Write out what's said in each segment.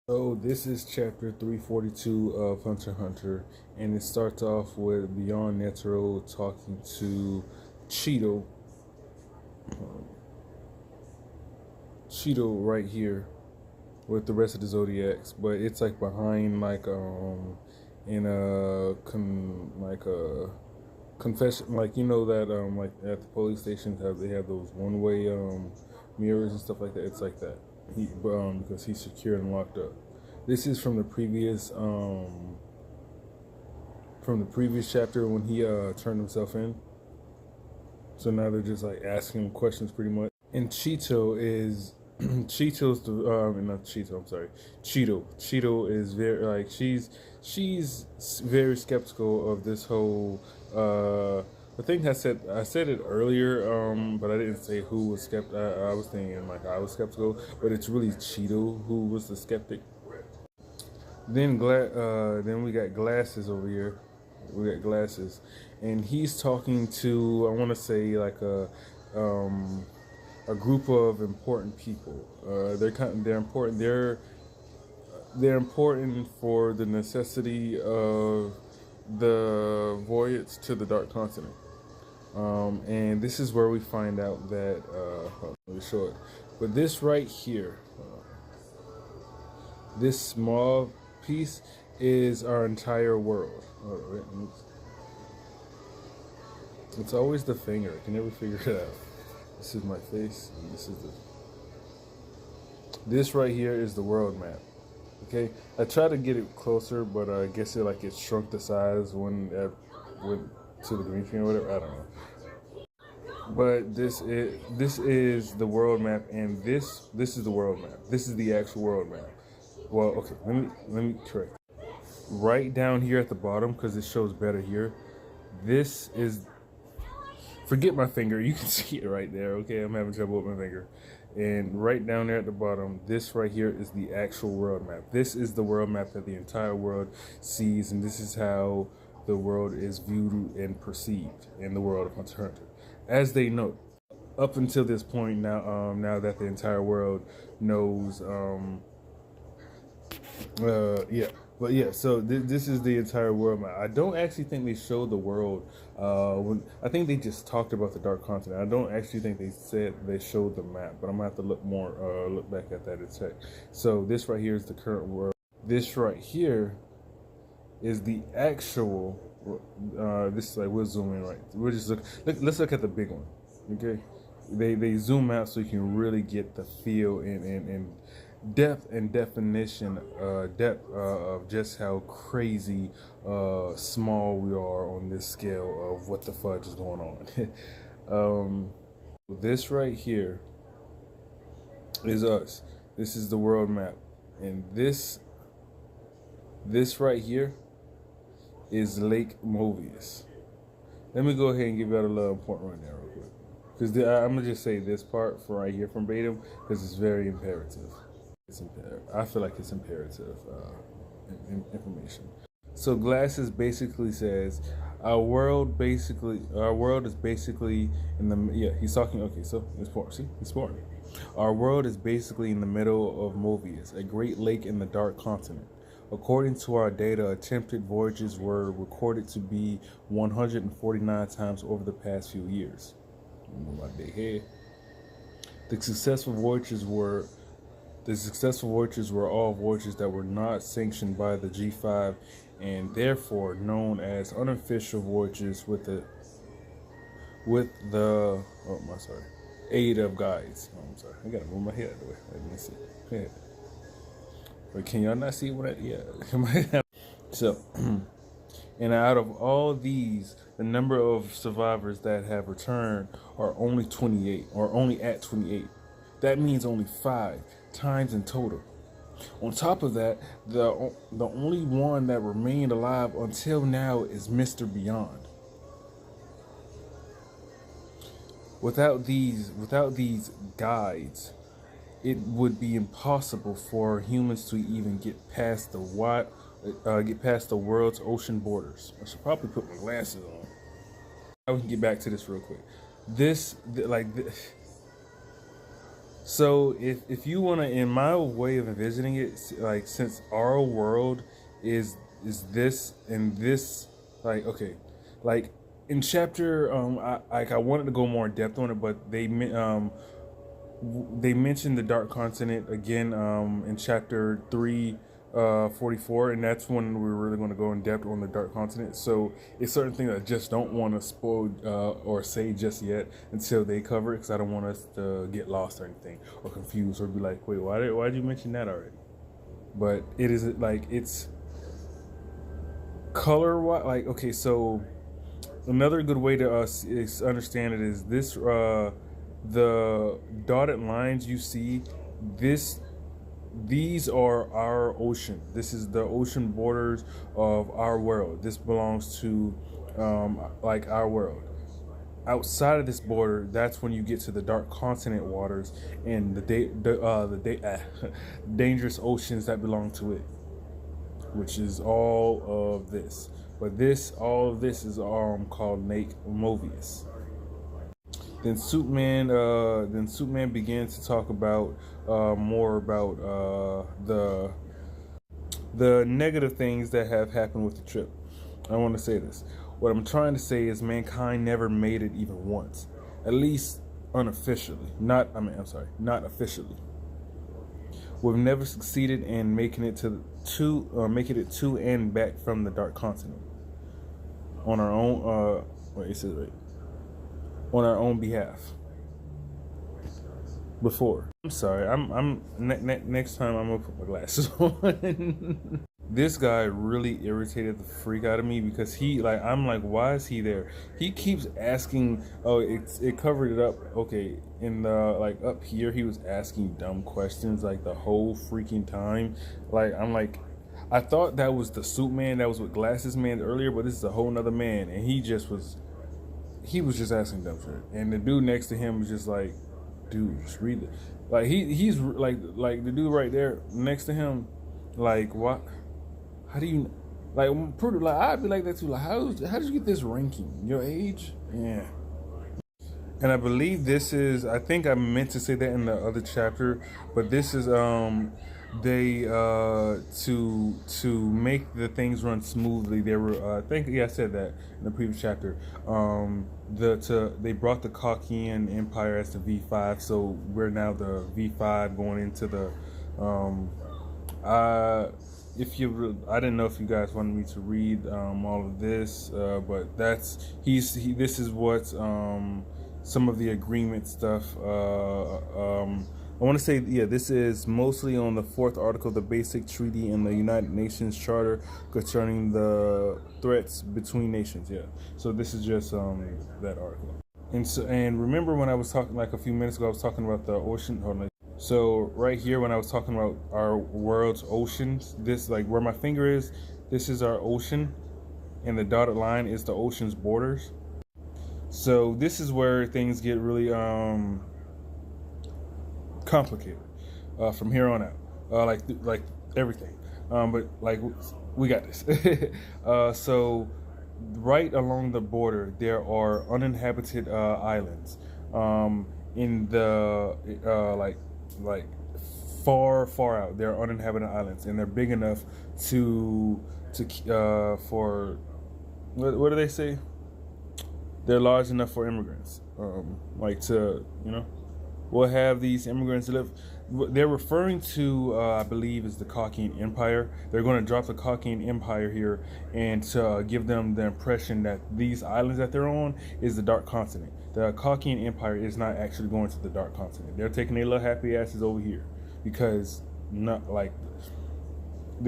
So this is chapter 342 of Hunter x Hunter, and it starts off with Beyond Netero talking to Cheeto, Cheeto right here with the rest of the Zodiacs, but it's like behind in a confession, like you know that like at the police stations have they have those one way mirrors and stuff like that. It's like that. Because he's secured and locked up. This is from the previous chapter when he turned himself in. So now they're just like asking him questions pretty much. And Cheeto is Cheeto's the not Cheeto, I'm sorry. Cheeto is very like she's very skeptical of this whole I think I said it earlier, but I didn't say who was skeptical. I was thinking like I was skeptical, but it's really Cheeto who was the skeptic. Then we got Glasses over here. We got Glasses, and he's talking to I want to say like a group of important people. They're important. They're important for the necessity of the voyage to the Dark Continent. And this is where we find out that let me show it. But this right here, this small piece is our entire world. It's always the finger. I can never figure it out. This is my face, and this is the. This right here is the world map. Okay, I tried to get it closer, but I guess it shrunk the size when it went to the green screen or whatever. I don't know. But this is the world map, and this is the world map. This is the actual world map. Well, okay, let me correct. Right down here at the bottom, because it shows better here. This is. Forget my finger. You can see it right there. Okay, I'm having trouble with my finger. And right down there at the bottom, this right here is the actual world map. This is the world map that the entire world sees, and this is how the world is viewed and perceived in the world of Hunter x Hunter. As they know, up until this point now, now that the entire world knows, yeah. But yeah, so this is the entire world map. I don't actually think they showed the world. I think they just talked about the Dark Continent. I don't actually think they said they showed the map, but I'm gonna have to look more, look back at that and check. So this right here is the current world. This right here is the actual. This is like we'll zoom in right. We'll just let's look at the big one. Okay, they zoom out so you can really get the feel and depth and definition, of just how crazy small we are on this scale of what the fudge is going on. um, this right here is us. This is the world map, and this right here is Lake Mobius. Let me go ahead and give you out a little important right now, real quick, because I'm gonna just say this part for right here from Batum because it's very imperative. I feel like it's imperative information. So Glasses basically says our world is basically in the he's talking okay so it's important. See, it's important. Our world is basically in the middle of Mobius, a great lake in the Dark Continent. According to our data, attempted voyages were recorded to be 149 times over the past few years. The successful voyages were all voyages that were not sanctioned by the G5 and therefore known as unofficial voyages with the aid of guides. Oh, I'm sorry. I gotta move my head out of the way. Let me see. Yeah. But can y'all not see what yeah. So and out of all these, the number of survivors that have returned are only 28 or only at 28. That means only 5 times in total. On top of that, the only one that remained alive until now is Mr. Beyond. Without these guides, it would be impossible for humans to even get past the world's ocean borders. I should probably put my glasses on. I can get back to this real quick. So if you wanna, in my way of envisioning it, like since our world is this and this, like okay, like in chapter I wanted to go more in depth on it, but they mentioned the Dark Continent again in chapter 344, and that's when we're really going to go in depth on the Dark Continent. So it's certain things I just don't want to spoil or say just yet until they cover it, because I don't want us to get lost or anything or confused or be like, wait, why did you mention that already? But it is like it's color wise, like okay, so another good way to understand it is this: the dotted lines you see, this these are our ocean. This is the ocean borders of our world. This belongs to like our world. Outside of this border, that's when you get to the dark continent waters and dangerous oceans that belong to it, which is all of this. But all of this is called Lake Mobius. Then Superman began to talk about more about the negative things that have happened with the trip. I want to say this. What I'm trying to say is mankind never made it even once, at least unofficially. Not officially. We've never succeeded in making it making it to and back from the Dark Continent on our own. On our own behalf. Before. I'm sorry. Next time I'm gonna put my glasses on. This guy really irritated the freak out of me because I'm like, why is he there? He keeps asking. Oh, it covered it up. Okay, in the like up here, he was asking dumb questions like the whole freaking time. Like I'm like, I thought that was the suit man that was with glasses man earlier, but this is a whole nother man, and he was just asking dumb shit. And the dude next to him was just like, dude, just read it. Like he's like the dude right there next to him, like what? How do you like? I'd be like that too. Like how did you get this ranking? Your age? Yeah. And I believe this is. I think I meant to say that in the other chapter, but this is they to make the things run smoothly. They were I said that in the previous chapter. They brought the Kokian Empire as the V5, so we're now the V5 going into the I didn't know if you guys wanted me to read all of this, but this is what some of the agreement stuff. I want to say, yeah, this is mostly on the 4th article of the Basic Treaty in the United Nations Charter concerning the threats between nations. Yeah, so this is just that article. And remember when I was talking like a few minutes ago, I was talking about the ocean. So right here, when I was talking about our world's oceans, this like where my finger is, this is our ocean, and the dotted line is the ocean's borders. So this is where things get really complicated from here on out, like everything. But like we got this. So right along the border, there are uninhabited islands. In the like far out, there are uninhabited islands, and they're big enough to for what do they say? They're large enough for immigrants, we'll have these immigrants live. They're referring to, I believe, is the Kokian Empire. They're going to drop the Kokian Empire here and to give them the impression that these islands that they're on is the Dark Continent. The Kokian Empire is not actually going to the Dark Continent. They're taking their little happy asses over here because the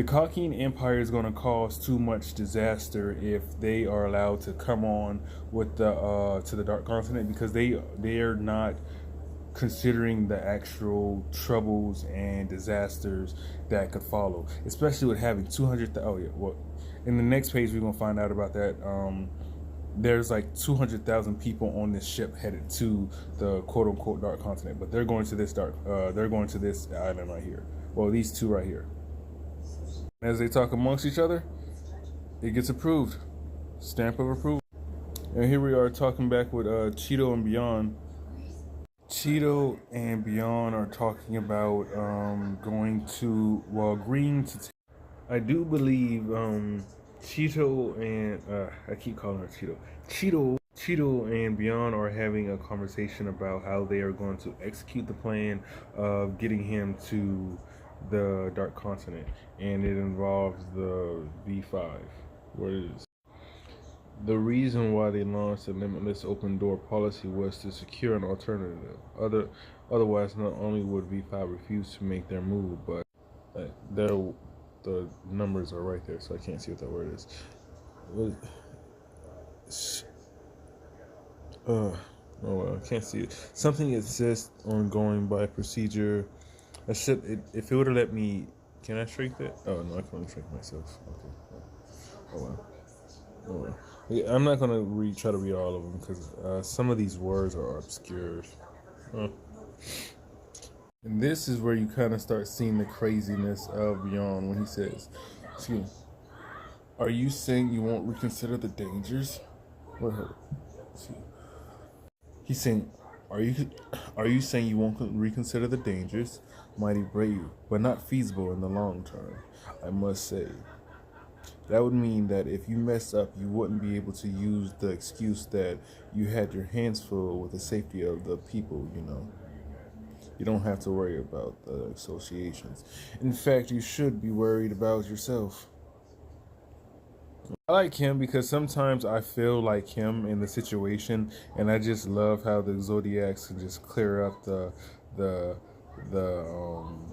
Kokian Empire is going to cause too much disaster if they are allowed to come on with to the Dark Continent, because they are not considering the actual troubles and disasters that could follow, especially with having 200,000. Oh yeah, well, in the next page we're gonna find out about that. There's like 200,000 people on this ship headed to the quote unquote Dark Continent, but they're going to this island right here. Well, these two right here. As they talk amongst each other, it gets approved. Stamp of approval. And here we are talking back with Cheeto and Beyond. Cheeto and Beyond are talking about agreeing to. I do believe Cheeto and I keep calling her Cheeto. Cheeto and Beyond are having a conversation about how they are going to execute the plan of getting him to the Dark Continent, and it involves the V5. What is the reason why they launched a limitless open door policy was to secure an alternative. Otherwise, not only would V5 refuse to make their move, but their the numbers are right there, so I can't see what that word is. Oh well, I can't see it. Something exists ongoing by procedure. If it would have let me, can I shrink that? Oh no, I can only shrink myself. Okay. Oh well. Oh well. Yeah, I'm not gonna try to read all of them because some of these words are obscure. Huh. And this is where you kind of start seeing the craziness of Beyond when he says, "Excuse me, are you saying you won't reconsider the dangers?" What? He's saying, are you saying you won't reconsider the dangers? Mighty brave, but not feasible in the long term, I must say. That would mean that if you mess up, you wouldn't be able to use the excuse that you had your hands full with the safety of the people, you know. You don't have to worry about the associations. In fact, you should be worried about yourself. I like him because sometimes I feel like him in the situation, and I just love how the Zodiacs can just clear up the the um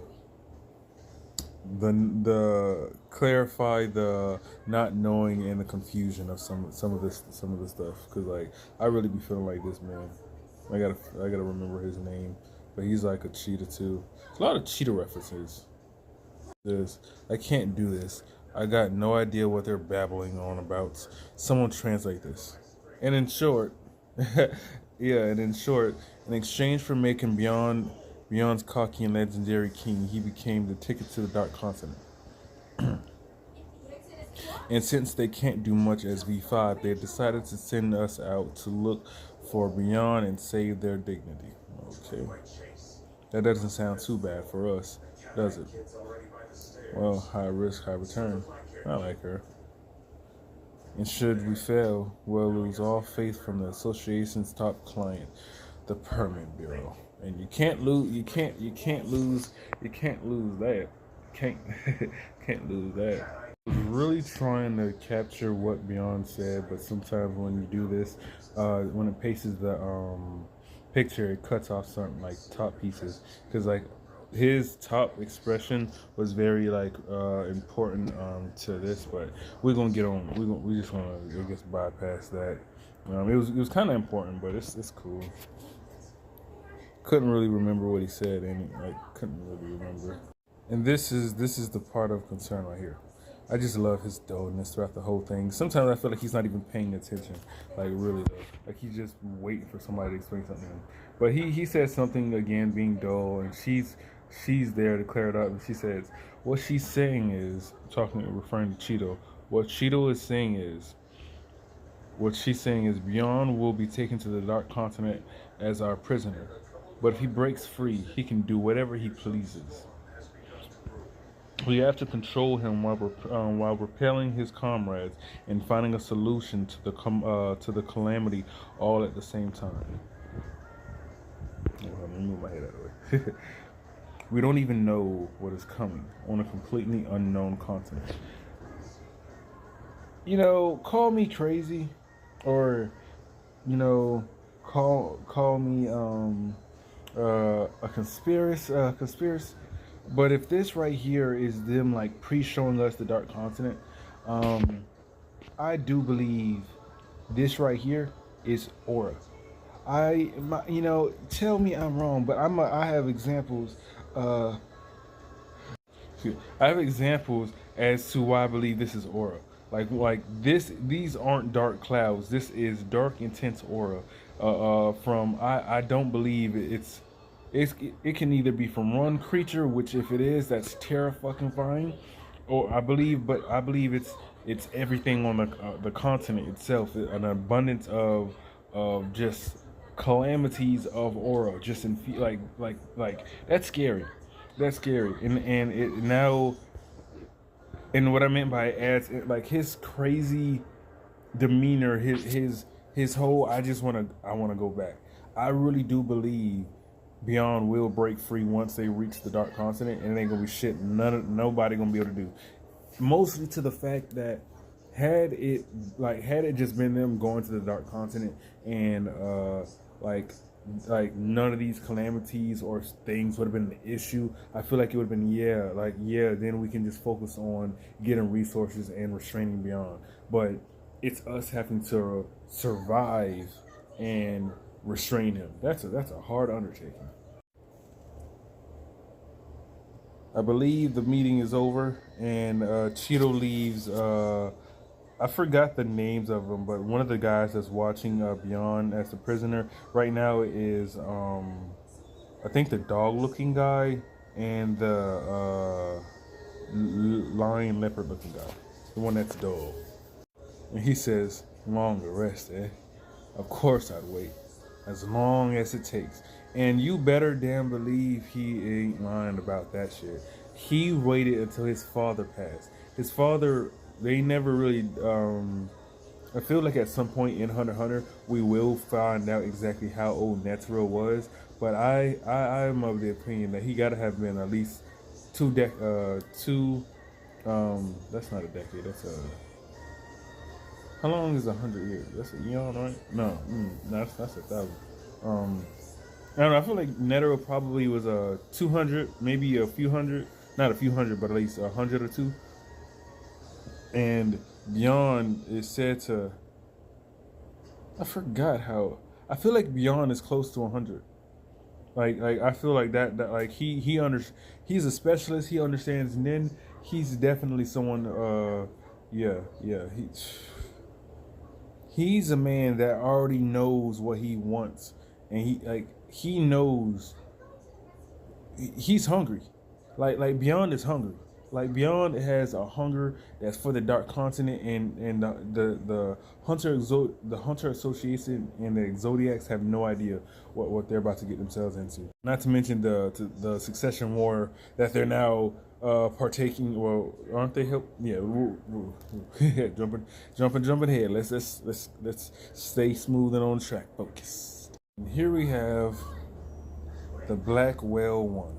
the clarify the not knowing and the confusion of some of this stuff. Because like I really be feeling like this man. I gotta remember his name, but he's like a cheetah too. A lot of cheetah references. I can't do this. I got no idea what they're babbling on about. Someone translate this. And in short, in exchange for making Beyond's cocky and legendary king, he became the ticket to the Dark Continent. And since they can't do much as V5, they decided to send us out to look for Beyond and save their dignity. Okay. That doesn't sound too bad for us, does it? Well, high risk, high return. I like her. And should we fail, we'll lose all faith from the association's top client, the Permit Bureau. And you can't lose that. Can't can't lose that. I was really trying to capture what Beyond said, but sometimes when you do this, when it paces the picture, it cuts off certain like top pieces because like his top expression was very like important to this, but we're gonna get on. We just wanna I guess bypass that. It was kind of important, but it's cool. Couldn't really remember what he said, and I couldn't really remember. And this is the part of concern right here. I just love his dullness throughout the whole thing. Sometimes I feel like he's not even paying attention, like really though. Like he's just waiting for somebody to explain something to him. But he says something again, being dull, and she's there to clear it up, and she says what she's saying is referring to Cheeto. What she's saying is Beyond will be taken to the Dark Continent as our prisoner. But if he breaks free, he can do whatever he pleases. We have to control him while repelling his comrades and finding a solution to the calamity all at the same time. Let me move my head out of the way. We don't even know what is coming on a completely unknown continent. You know, call me crazy, or you know, call me a conspiracy. But if this right here is them like pre-showing us the Dark Continent, I do believe this right here is aura. Tell me I'm wrong, but I have examples. I have examples as to why I believe this is aura. These aren't dark clouds. This is dark, intense aura. I don't believe it can either be from one creature, which if it is, that's terrifying, or I believe it's everything on the continent itself, an abundance of just calamities of aura, just in like that's scary. That's scary, and it now, and what I meant by it adds like his crazy demeanor, his whole I want to go back. I really do believe Beyond will break free once they reach the Dark Continent, and it ain't gonna be shit. Nobody gonna be able to do. Mostly to the fact that had it just been them going to the Dark Continent and like none of these calamities or things would have been an issue. I feel like it would have been then we can just focus on getting resources and restraining Beyond. But it's us having to survive and restrain him. That's a hard undertaking. I believe the meeting is over, and Cheeto leaves. I forgot the names of them, but one of the guys that's watching Beyond as the prisoner right now is, I think, the dog-looking guy and the lion leopard-looking guy, the one that's dog. And he says, "Long arrest, eh? Of course I'd wait, as long as it takes." And you better damn believe he ain't lying about that shit. He waited until his father passed. His father, they never really, I feel like at some point in Hunter x Hunter, we will find out exactly how old Netero was. But I'm of the opinion that he gotta have been at least that's not a decade, that's a, how long is 100 years? That's a eon, right? No, that's 1,000. I don't know. I feel like Netero probably was 200, maybe a few hundred, not a few hundred, but at least 100 or two. And Beyond is said to, I forgot how. I feel like Beyond is close to 100. Like I feel like that like he's a specialist. He understands, and then he's definitely someone. He's a man that already knows what he wants, and he knows he's hungry. Like Beyond is hungry. Like Beyond has a hunger that's for the Dark Continent, and the Hunter Association and the Zodiacs have no idea what they're about to get themselves into. Not to mention the succession war that they're now partaking. Well, aren't they help? Yeah, jumping ahead. Let's stay smooth and on track. Focus. And here we have the Black Whale 1,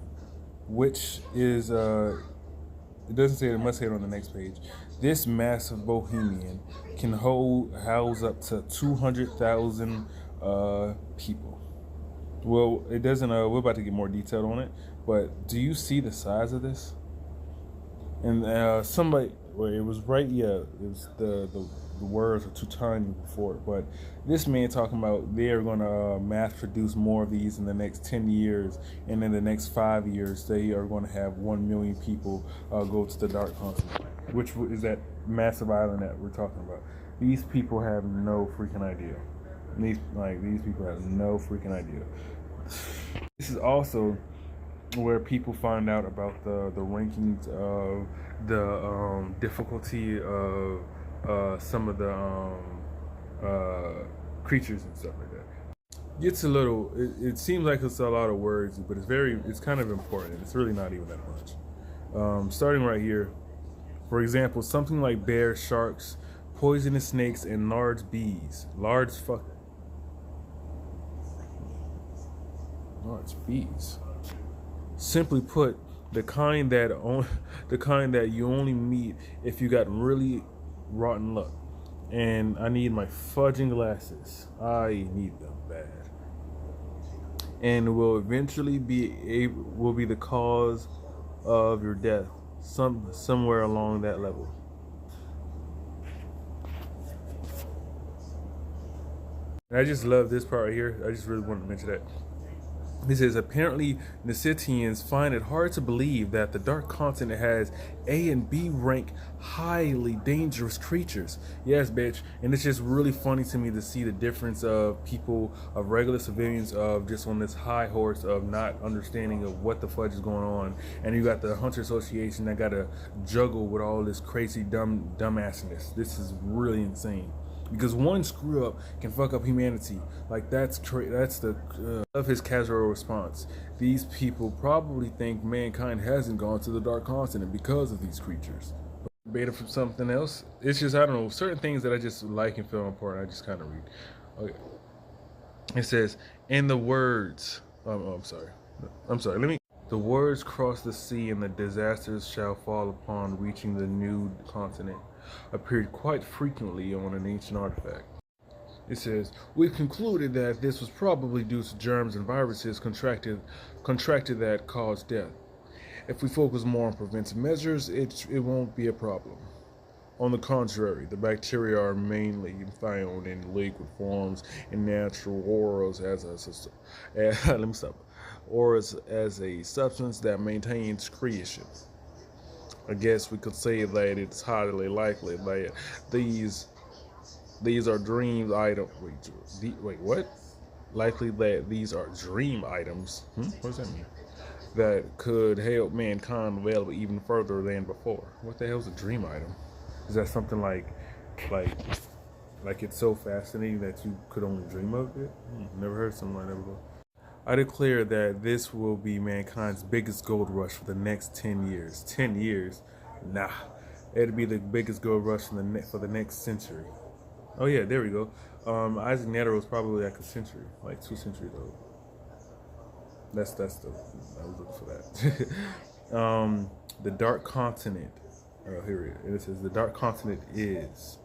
which is it doesn't say it, must say it on the next page. This massive bohemian can house up to 200,000 people. Well, it doesn't. We're about to get more detailed on it, but do you see the size of this? And somebody, well, it was right. Yeah, it was the words are too tiny for it. But this man talking about they're going to mass produce more of these in the next 10 years, and in the next 5 years they are going to have 1 million people go to the Dark Continent, which is that massive island that we're talking about. These people have no freaking idea. These people have no freaking idea. This is also where people find out about the rankings of the difficulty of some of the creatures and stuff like that. Gets a little. It seems like it's a lot of words, but it's kind of important. It's really not even that much. Starting right here, for example, something like bears, sharks, poisonous snakes, and large bees. Large bees. Simply put, the kind that you only meet if you got really rotten luck. And I need my fudging glasses. I need them bad. And will eventually will be the cause of your death, somewhere along that level. And I just love this part right here. I just really wanted to mention that. This is apparently Necitians find it hard to believe that the Dark Continent has A and B rank highly dangerous creatures. Yes, bitch. And it's just really funny to me to see the difference of people, of regular civilians, of just on this high horse of not understanding of what the fudge is going on. And you got the Hunter Association that got to juggle with all this crazy dumbassiness. This is really insane. because one screw up can fuck up humanity. Like that's the of his casual response. These people probably think mankind hasn't gone to the dark continent because of these creatures. Beta from something else. It's just I don't know certain things that I just like and feel important. I just kind of read. Okay. It says, "In the words." I'm sorry. I'm sorry. Let me. The words cross the sea and the disasters shall fall upon reaching the new continent appeared quite frequently on an ancient artifact. It says, "We've concluded that this was probably due to germs and viruses contracted that caused death. If we focus more on preventive measures, it won't be a problem. On the contrary, the bacteria are mainly found in liquid forms in natural auras let me stop. Auras as a substance that maintains creation. I guess we could say that it's highly likely that these are dream items. Wait, what? Likely that these are dream items. What does that mean? That could help mankind develop even further than before. What the hell is a dream item? Is that something like it's so fascinating that you could only dream of it? Never heard something like that before. I declare that this will be mankind's biggest gold rush for the next 10 years. 10 years? Nah. It'll be the biggest gold rush for the next century. Oh yeah, there we go. Isaac Netter was probably like a century, like 2 centuries old. That's the I was looking for that. The Dark Continent. Oh, here it is. It says the Dark Continent is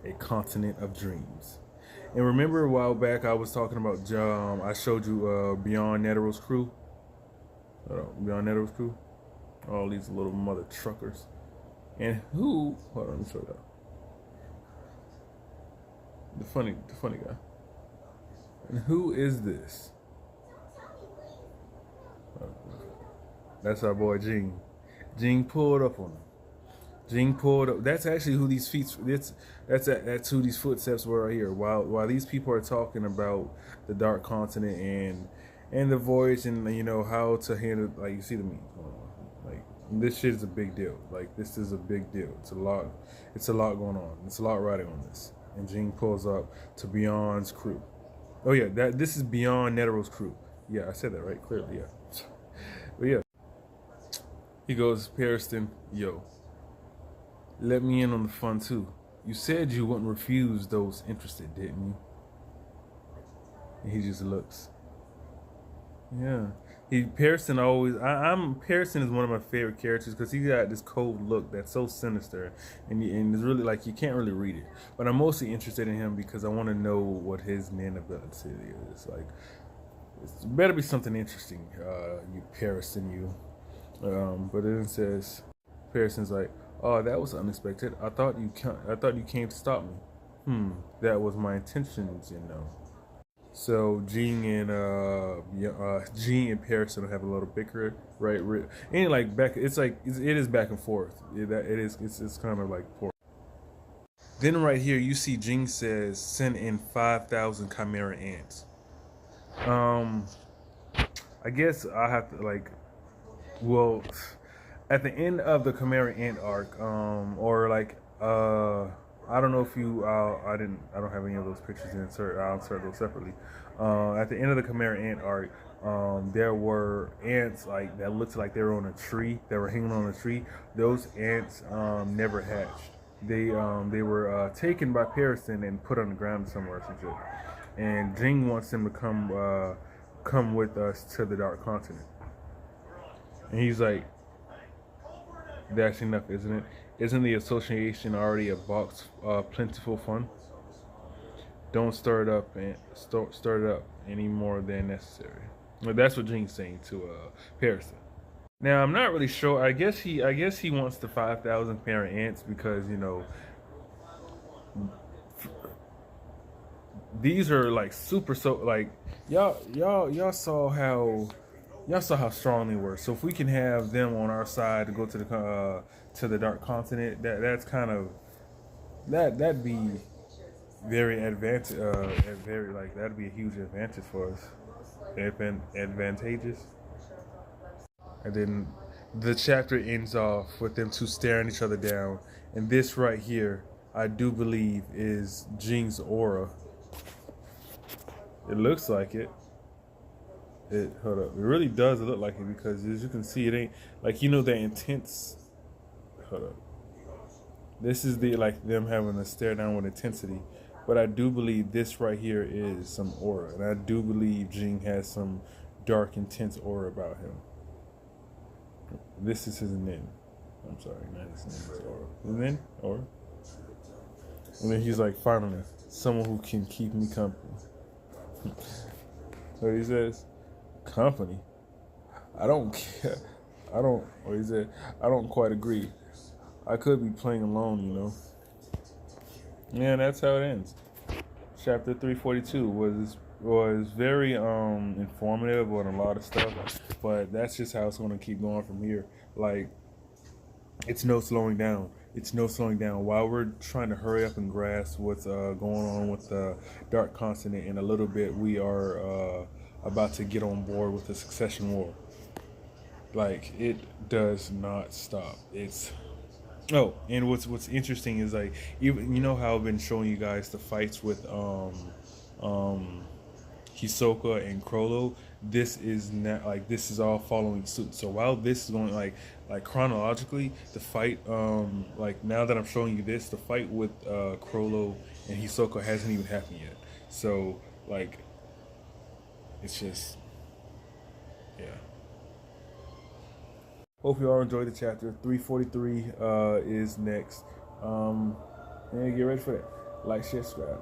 a continent of dreams. And remember a while back I was talking about I showed you Beyond Netero's crew. Beyond Netero's crew. All these little mother truckers. And hold on, let me show you that. The funny guy. And who is this? That's our boy Gene. Gene pulled up on him. Gene pulled up. That's actually who these feet. That's who these footsteps were right here. While these people are talking about the Dark Continent and the voyage and how to handle, like, you see the memes going on. Like, this shit is a big deal. Like, this is a big deal. It's a lot. It's a lot going on. It's a lot riding on this. And Gene pulls up to Beyond's crew. Oh yeah, this is Beyond Netero's crew. Yeah, I said that right clearly. Yeah. But yeah, he goes, Pearson, yo, let me in on the fun too. You said you wouldn't refuse those interested, didn't you? And he just looks. Yeah. Pearson is one of my favorite characters because he got this cold look that's so sinister and it's really like you can't really read it. But I'm mostly interested in him because I want to know what his nanability is. Like, it better be something interesting, you Pearson, you. But then it says, Pearson's like, "Oh, that was unexpected. I thought you came to stop me. That was my intentions, So Gene and Pearson will have a little bicker, right? And like back, it is back and forth. It's kind of like forth. Then right here, you see Gene says, "Send in 5,000 Chimera ants." I guess I have to at the end of the Chimera ant arc, I don't know if I don't have any of those pictures to insert. I'll insert those separately. At the end of the Chimera ant arc, there were ants that looked like they were on a tree. They were hanging on a tree. Those ants never hatched. They were taken by Pearson and put on the ground somewhere or some shit. And Jing wants them to come with us to the Dark Continent. And he's like, "That's enough, isn't it? Isn't the association already a box plentiful fun? Don't stir it up any more than necessary." Well, that's what Gene's saying to Pearson. Now I'm not really sure. I guess he wants the 5,000 parent ants because these are like super y'all saw how strong they were. So if we can have them on our side to go to the Dark Continent, that's kind of that'd be very that'd be a huge advantage for us. Advantageous. And then the chapter ends off with them two staring each other down, and this right here I do believe is Jing's aura. It looks like it. It hold up. It really does look like it because as you can see, it ain't like that intense. Hold up. This is the like them having to stare down with intensity, but I do believe this right here is some aura, and I do believe Jing has some dark, intense aura about him. This is his nin. I'm sorry, not his nin. His aura. His nin aura. And then he's like, finally, someone who can keep me company. What he says, company. I don't care. I don't. What he said, I don't quite agree. I could be playing alone. Yeah, that's how it ends. Chapter 342 was very informative on a lot of stuff, but that's just how it's going to keep going from here. Like, it's no slowing down. It's no slowing down. While we're trying to hurry up and grasp what's going on with the Dark Continent, in a little bit we are about to get on board with the Succession War. Like, it does not stop. Oh, and what's interesting is, like, even how I've been showing you guys the fights with Hisoka and Crollo. This is not like this is all following suit. So while this is going like chronologically, the fight like now that I'm showing you this, the fight with Crollo and Hisoka hasn't even happened yet. So like it's just yeah. Hope you all enjoyed the chapter. 343 is next. And get ready for that. Like, share, subscribe.